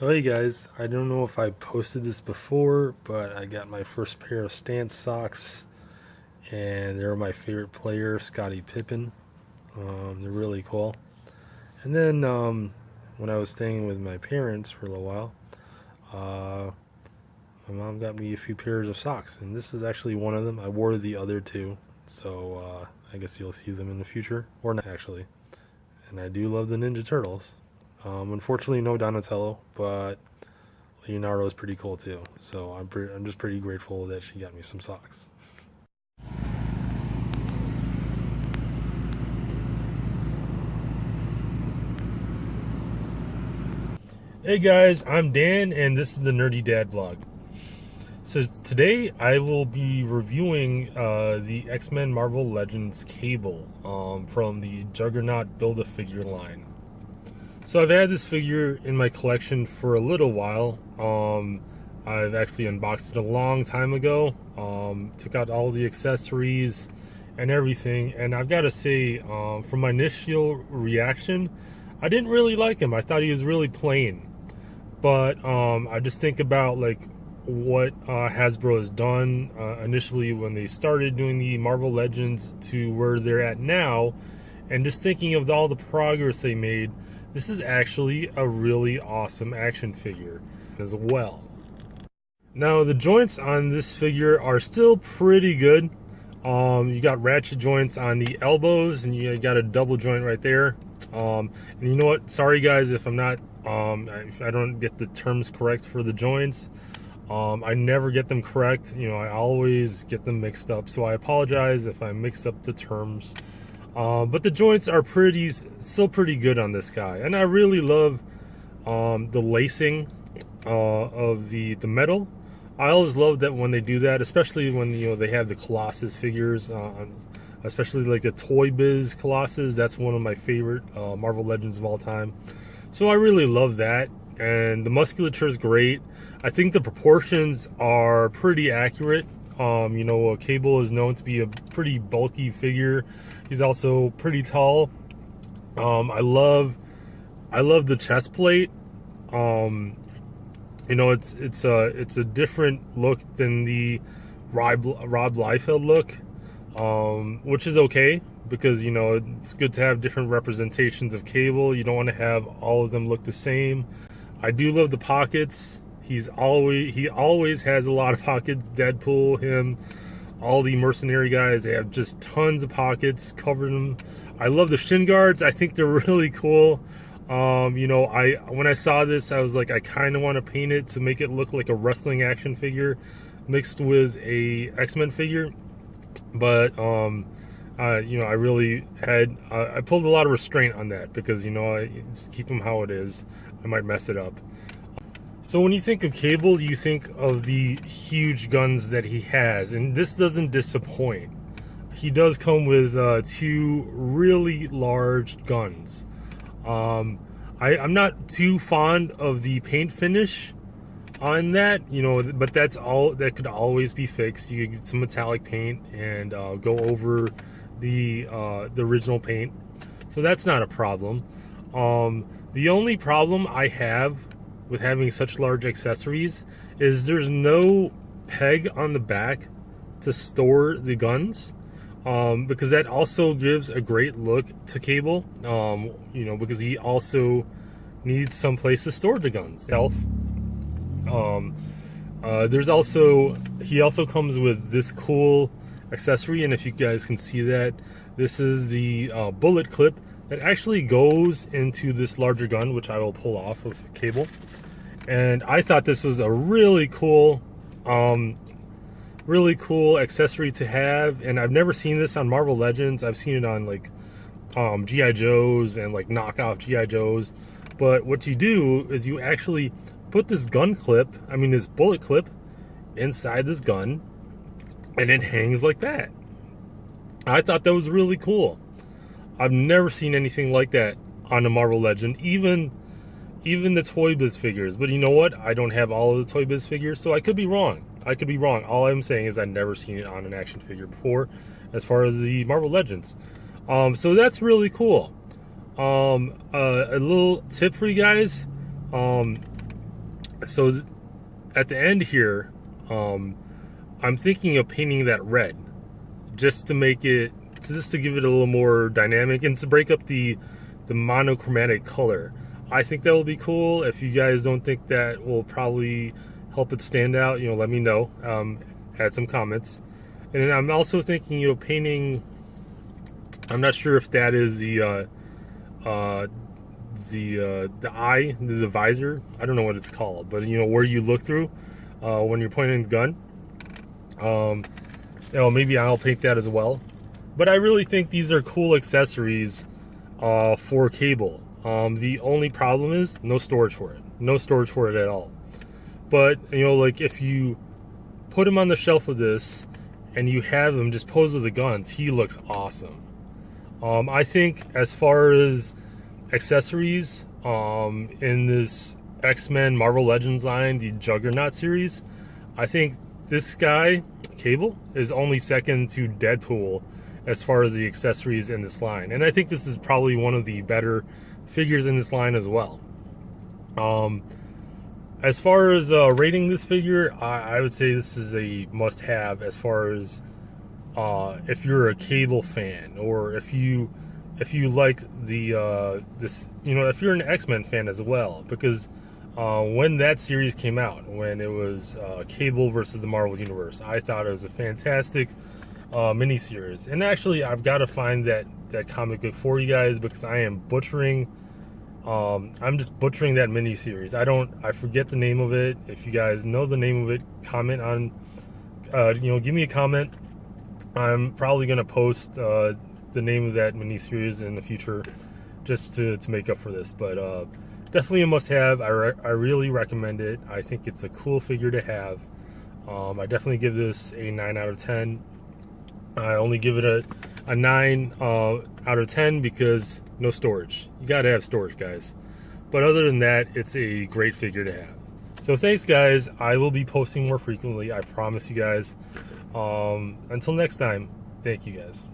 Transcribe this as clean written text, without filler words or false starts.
Oh, hey guys, I don't know if I posted this before, but I got my first pair of Stance socks, and they're my favorite player, Scottie Pippen. They're really cool. And then when I was staying with my parents for a little while, uh, my mom got me a few pairs of socks, and this is actually one of them. I wore the other two, so I guess you'll see them in the future, or not actually. And I do love the Ninja Turtles. Unfortunately, no Donatello, but Leonardo is pretty cool too. So I'm just pretty grateful that she got me some socks. Hey guys, I'm Dan, and this is the Nerdy Dad Vlog. So today I will be reviewing the X-Men Marvel Legends cable from the Juggernaut Build-A-Figure line. So I've had this figure in my collection for a little while. I've actually unboxed it a long time ago. Took out all the accessories and everything, and I've got to say, from my initial reaction, I didn't really like him. I thought he was really plain. But I just think about like what Hasbro has done initially when they started doing the Marvel Legends to where they're at now, and just thinking of all the progress they made. This is actually a really awesome action figure as well. Now the joints on this figure are still pretty good. You got ratchet joints on the elbows, and you got a double joint right there. And you know what? Sorry guys if I'm not, if I don't get the terms correct for the joints. I never get them correct. You know, I always get them mixed up. So I apologize if I mixed up the terms. But the joints are still pretty good on this guy, and I really love the lacing of the metal. I always love that when they do that, especially when they have the Colossus figures, especially like the Toy Biz Colossus. That's one of my favorite Marvel Legends of all time. So I really love that, and the musculature is great. I think the proportions are pretty accurate. Cable is known to be a pretty bulky figure. He's also pretty tall. I love the chest plate. It's a different look than the Rob Liefeld look, which is okay because it's good to have different representations of Cable. You don't want to have all of them look the same. I do love the pockets. He always has a lot of pockets. Deadpool, him, all the mercenary guys, they have just tons of pockets, covered them. I love the shin guards. I think they're really cool. When I saw this, I was like, I kind of want to paint it to make it look like a wrestling action figure mixed with a X-Men figure. But I really had I pulled a lot of restraint on that because I keep them how it is. I might mess it up. So when you think of Cable, you think of the huge guns that he has, and this doesn't disappoint. He does come with two really large guns. I'm not too fond of the paint finish on that, but that could always be fixed. You could get some metallic paint and go over the original paint, so that's not a problem. The only problem I have with having such large accessories is there's no peg on the back to store the guns, because that also gives a great look to Cable, because he also needs some place to store the guns. He also comes with this cool accessory, and if you guys can see that, this is the bullet clip that actually goes into this larger gun, which I will pull off of Cable. And I thought this was a really cool accessory to have, and I've never seen this on Marvel Legends. I've seen it on like G.I. Joes and like knockoff G.I. Joes, but what you do is you actually put this this bullet clip inside this gun, and it hangs like that. I thought that was really cool. I've never seen anything like that on a Marvel Legend, even the Toy Biz figures. But you know what? I don't have all of the Toy Biz figures, so I could be wrong. All I'm saying is I've never seen it on an action figure before, as far as the Marvel Legends. So that's really cool. A little tip for you guys. So at the end here, I'm thinking of painting that red, just to make it, just to give it a little more dynamic and to break up the monochromatic color. I think that will be cool. If you guys don't think that will probably help it stand out, you know, let me know. Add some comments. And then I'm also thinking, you know, painting. I'm not sure if that is the eye, the visor. I don't know what it's called, but you know, where you look through when you're pointing the gun. You know, maybe I'll paint that as well. But I really think these are cool accessories for Cable. The only problem is no storage for it. No storage for it at all. But, you know, like if you put him on the shelf with this and you have him just pose with the guns, he looks awesome. I think as far as accessories in this X-Men Marvel Legends line, the Juggernaut series, I think this guy, Cable, is only second to Deadpool as far as the accessories in this line. And I think this is probably one of the better figures in this line as well. As far as rating this figure, I would say this is a must-have as far as if you're a Cable fan, or if you like the this, you know, if you're an X-Men fan as well, because when that series came out, when it was Cable versus the Marvel Universe, I thought it was a fantastic miniseries. And actually, I've got to find that comic book for you guys, because I am butchering. I'm just butchering that miniseries. I forget the name of it. If you guys know the name of it, comment on. You know, give me a comment. I'm probably gonna post the name of that miniseries in the future, just to make up for this. But definitely a must-have. I really recommend it. I think it's a cool figure to have. I definitely give this a 9 out of 10. I only give it a 9 out of 10 because no storage. You gotta have storage, guys. But other than that, it's a great figure to have. So thanks, guys. I will be posting more frequently, I promise you guys. Until next time, thank you, guys.